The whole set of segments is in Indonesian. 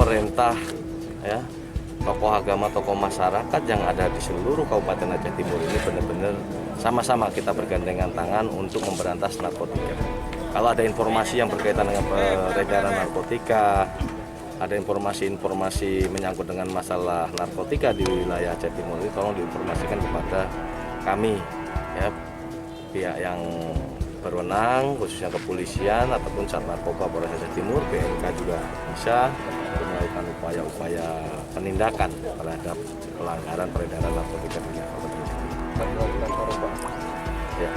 pemerintah, ya, tokoh agama, tokoh masyarakat yang ada di seluruh Kabupaten Aceh Timur ini benar-benar sama-sama kita bergandengan tangan untuk memberantas narkotika. Kalau ada informasi yang berkaitan dengan peredaran narkotika, ada informasi-informasi menyangkut dengan masalah narkotika di wilayah Aceh Timur ini, tolong diinformasikan kepada kami, ya, pihak yang berwenang, khususnya kepolisian ataupun Sat Narkoba Polres Aceh Timur, BNK juga bisa melakukan upaya-upaya penindakan terhadap pelanggaran peredaran narkotika di Kabupaten Aceh Timur. Ya,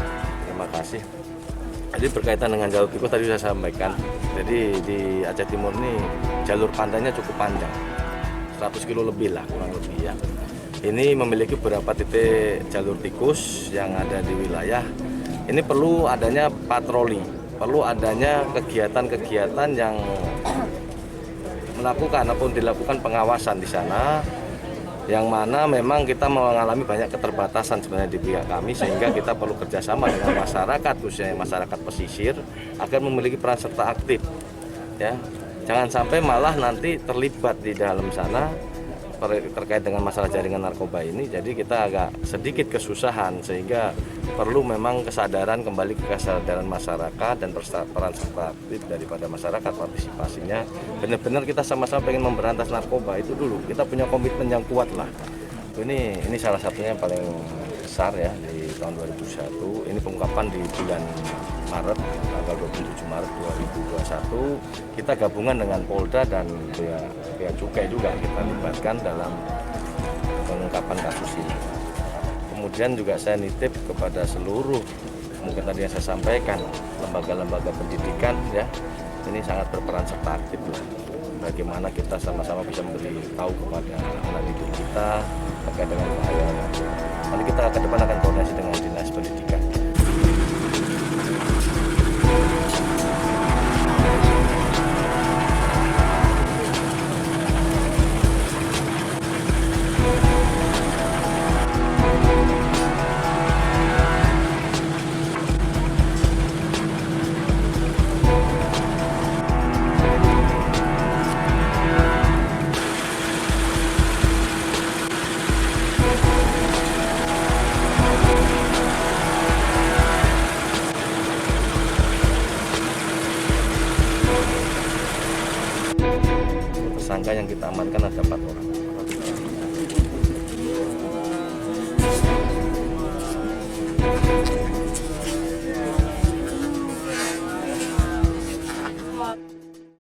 terima kasih. Jadi berkaitan dengan jalur tikus tadi saya sampaikan. Jadi di Aceh Timur ini jalur pantainya cukup panjang, 100 kilo lebih lah kurang lebih ya. Ini memiliki beberapa titik jalur tikus yang ada di wilayah. Ini perlu adanya patroli, perlu adanya kegiatan-kegiatan yang melakukan ataupun dilakukan pengawasan di sana, yang mana memang kita mengalami banyak keterbatasan sebenarnya di pihak kami, sehingga kita perlu kerjasama dengan masyarakat, khususnya masyarakat pesisir, agar memiliki peran serta aktif. Ya, jangan sampai malah nanti terlibat di dalam sana terkait dengan masalah jaringan narkoba ini. Jadi kita agak sedikit kesusahan, sehingga perlu memang kesadaran, kembali ke kesadaran masyarakat dan peran serta aktif daripada masyarakat, partisipasinya. Benar-benar kita sama-sama pengen memberantas narkoba itu dulu. Kita punya komitmen yang kuat lah. Ini salah satunya yang paling besar ya di tahun 2021. Ini pengungkapan di bulan Maret, tanggal 27 Maret 2021. Kita gabungan dengan Polda dan Bea Cukai juga kita libatkan dalam pengungkapan kasus ini. Kemudian juga saya nitip kepada seluruh, mungkin tadi yang saya sampaikan, lembaga-lembaga pendidikan, ya, ini sangat berperan serta aktif lah. Bagaimana kita sama-sama bisa memberitahu kepada anak didik kita terkait dengan bahaya. Nanti kita ke depan akan koordinasi dengan Dinas Pendidikan. Tersangka yang kita amankan ada 4 orang.